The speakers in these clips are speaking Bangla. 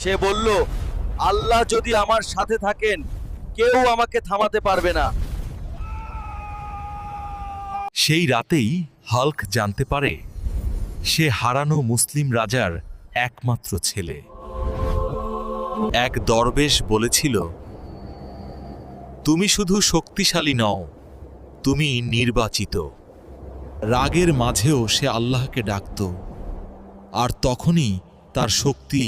সে বলল, আল্লাহ যদি আমার সাথে থাকেন, কেউ আমাকে থামাতে পারবে না। সেই রাতেই হাল্ক জানতে পারে সে হারানো মুসলিম রাজার একমাত্র ছেলে। এক দরবেশ বলেছিল, তুমি শুধু শক্তিশালী নও, তুমি নির্বাচিত। রাগের মাঝেও সে আল্লাহকে ডাকত, আর তখনই তার শক্তি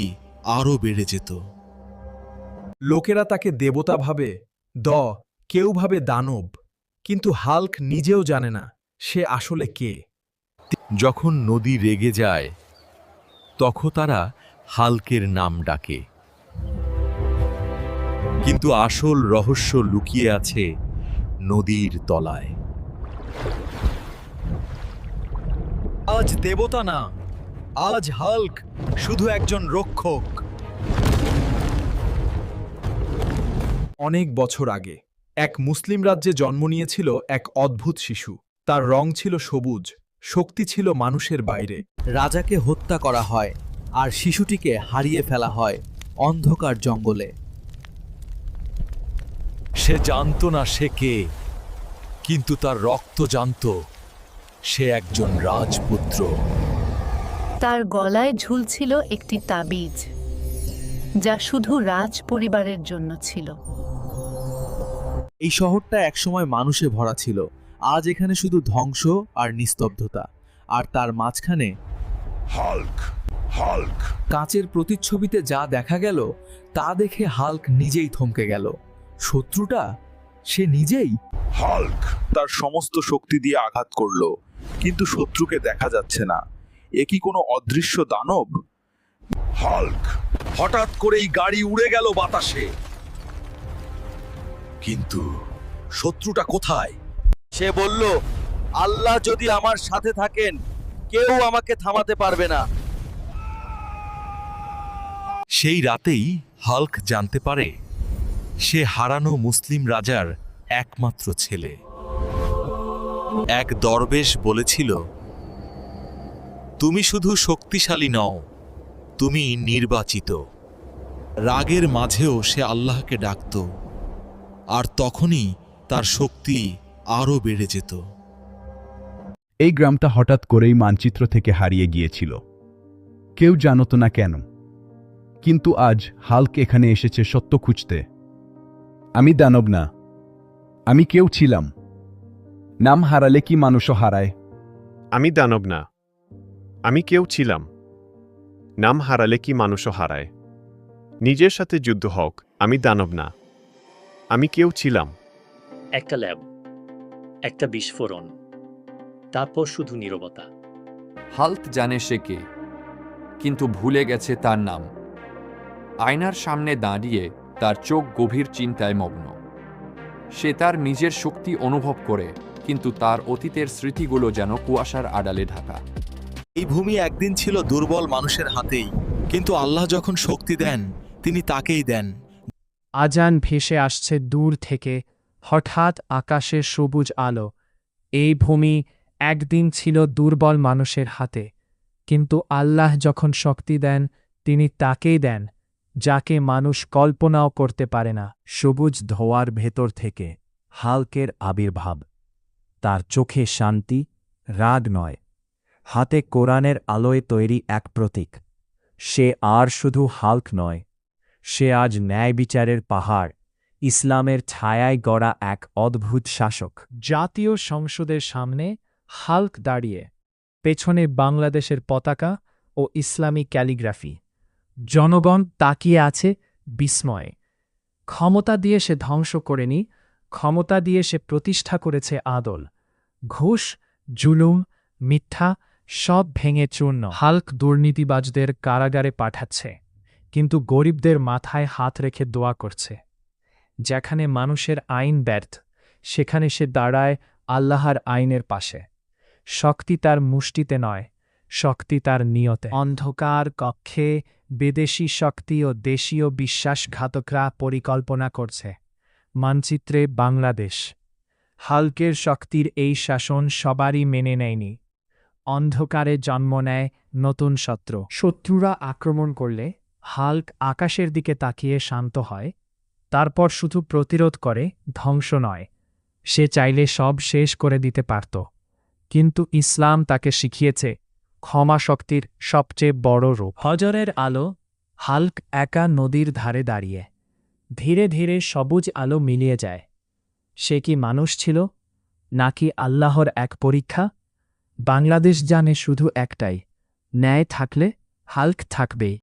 আরও বেড়ে যেত। লোকেরা তাকে দেবতা ভাবে, কেউ ভাবে দানব, কিন্তু হাল্ক নিজেও জানে না সে আসলে কে। যখন নদী রেগে যায়, তখন তারা হাল্কের নাম ডাকে, কিন্তু আসল রহস্য লুকিয়ে আছে নদীর তলায়। আজ দেবতা না, আজ হাল্ক শুধু একজন রক্ষক। অনেক বছর আগে এক মুসলিম রাজ্যে জন্ম নিয়েছিল এক অদ্ভুত শিশু। তার রং ছিল সবুজ, শক্তি ছিল মানুষের বাইরে। রাজাকে হত্যা করা হয় আর শিশুটিকে হারিয়ে ফেলা হয় অন্ধকার জঙ্গলে। সে জানত না সে কে, কিন্তু তার রক্ত জানত সে একজন রাজপুত্র। তার গলায় ঝুলছিল একটি তাবিজ, যা শুধু রাজ পরিবারের জন্য ছিল। এই শহরটা একসময় মানুষে ভরা ছিল। আজ এখানে শুধু ধ্বংস আর নিস্তব্ধতা, আর তার মাঝখানে হাল্ক। কাঁচের প্রতিচ্ছবিতে যা দেখা গেল তা দেখে হাল্ক নিজেই থমকে গেল। শত্রুটা সে নিজেই। হাল্ক তার সমস্ত শক্তি দিয়ে আঘাত করল, কিন্তু শত্রুকে দেখা যাচ্ছে না। এ কি কোনো অদৃশ্য দানব? হাল্ক হঠাৎ করেই গাড়ি উড়ে গেল বাতাসে। কিন্তু শত্রুটা কোথায়? সে বলল, আল্লাহ যদি আমার সাথে থাকেন, কেউ আমাকে থামাতে পারবে না। সেই রাতেই হাল্ক জানতে পারে সে হারানো মুসলিম রাজার একমাত্র ছেলে। এক দরবেশ বলেছিল, তুমি শুধু শক্তিশালী নও, তুমি নির্বাচিত। রাগের মাঝেও সে আল্লাহকে ডাকত, আর তখনই তার শক্তি আরও বেড়ে যেত। এই গ্রামটা হঠাৎ করেই মানচিত্র থেকে হারিয়ে গিয়েছিল। কেউ জানত না কেন, কিন্তু আজ হাল্ক এখানে এসেছে সত্য খুঁজতে। আমি দানব না, আমি কেউ ছিলাম। নাম হারালে কি মানুষও হারায়? আমি দানব না, আমি কেউ ছিলাম। নাম হারালে কি মানুষও হারায়? নিজের সাথে যুদ্ধ হোক, আমি দানব না, আমি কেউ ছিলাম। একটা ল্যাব, একটা বিস্ফোরণ, তারপর শুধু নীরবতা। হাল্ক জানে সে কে, কিন্তু ভুলে গেছে তার নাম। আয়নার সামনে দাঁড়িয়ে তার চোখ গভীর চিন্তায় মগ্ন। সে তার নিজের শক্তি অনুভব করে, কিন্তু তার অতীতের স্মৃতিগুলো যেন কুয়াশার আড়ালে ঢাকা। এই ভূমি একদিন ছিল দুর্বল মানুষের হাতেই, কিন্তু আল্লাহ যখন শক্তি দেন, তিনি তাকেই দেন। আজান ভেসে আসছে দূর থেকে, হঠাৎ আকাশে সবুজ আলো। এই ভূমি একদিন ছিল দুর্বল মানুষের হাতে, কিন্তু আল্লাহ যখন শক্তি দেন, তিনি তাকেই দেন যাকে মানুষ কল্পনাও করতে পারে না। সবুজ ধোঁয়ার ভেতর থেকে হাল্কের আবির্ভাব। তার চোখে শান্তি, রাগ নয়, হাতে কোরআনের আলোয় তৈরি এক প্রতীক। সে আর শুধু হাল্ক নয়, সে আজ ন্যায় বিচারের পাহাড়, ইসলামের ছায়ায় গড়া এক অদ্ভুত শাসক। জাতীয় সংসদের সামনে হাল্ক দাঁড়িয়ে, পেছনে বাংলাদেশের পতাকা ও ইসলামী ক্যালিগ্রাফি। জনগণ তাকিয়ে আছে বিস্ময়ে। ক্ষমতা দিয়ে সে ধ্বংস করেনি, ক্ষমতা দিয়ে সে প্রতিষ্ঠা করেছে আদল। ঘুষ, জুলুম, মিথ্যা সব ভেঙে চূর্ণ। হাল্ক দুর্নীতিবাজদের কারাগারে পাঠাচ্ছে, কিন্তু গরিবদের মাথায় হাত রেখে দোয়া করছে। যেখানে মানুষের আইন ব্যর্থ, সেখানে সে দাঁড়ায় আল্লাহর আইনের পাশে। শক্তি তার মুষ্টিতে নয়, শক্তি তার নিয়তে। অন্ধকার কক্ষে বিদেশি শক্তি ও দেশীয় বিশ্বাসঘাতকরা পরিকল্পনা করছে। মানচিত্রে বাংলাদেশ। হাল্কের শক্তির এই শাসন সবারই মেনে নেয়নি। অন্ধকারে জন্ম নেয় নতুন শত্রু। শত্রুরা আক্রমণ করলে হাল্ক আকাশের দিকে তাকিয়ে শান্ত হয়, তারপর শুধু প্রতিরোধ করে, ধ্বংস নয়। সে চাইলে সব শেষ করে দিতে পারত, কিন্তু ইসলাম তাকে শিখিয়েছে ক্ষমা শক্তির সবচেয়ে বড় রূপ। হজরের আলো, হাল্ক একা নদীর ধারে দাঁড়িয়ে। ধীরে ধীরে সবুজ আলো মিলিয়ে যায়। সে কি মানুষ ছিল, নাকি আল্লাহর এক পরীক্ষা? বাংলাদেশ জানে শুধু একটাই, ন্যায় থাকলে হাল্ক থাকবেই।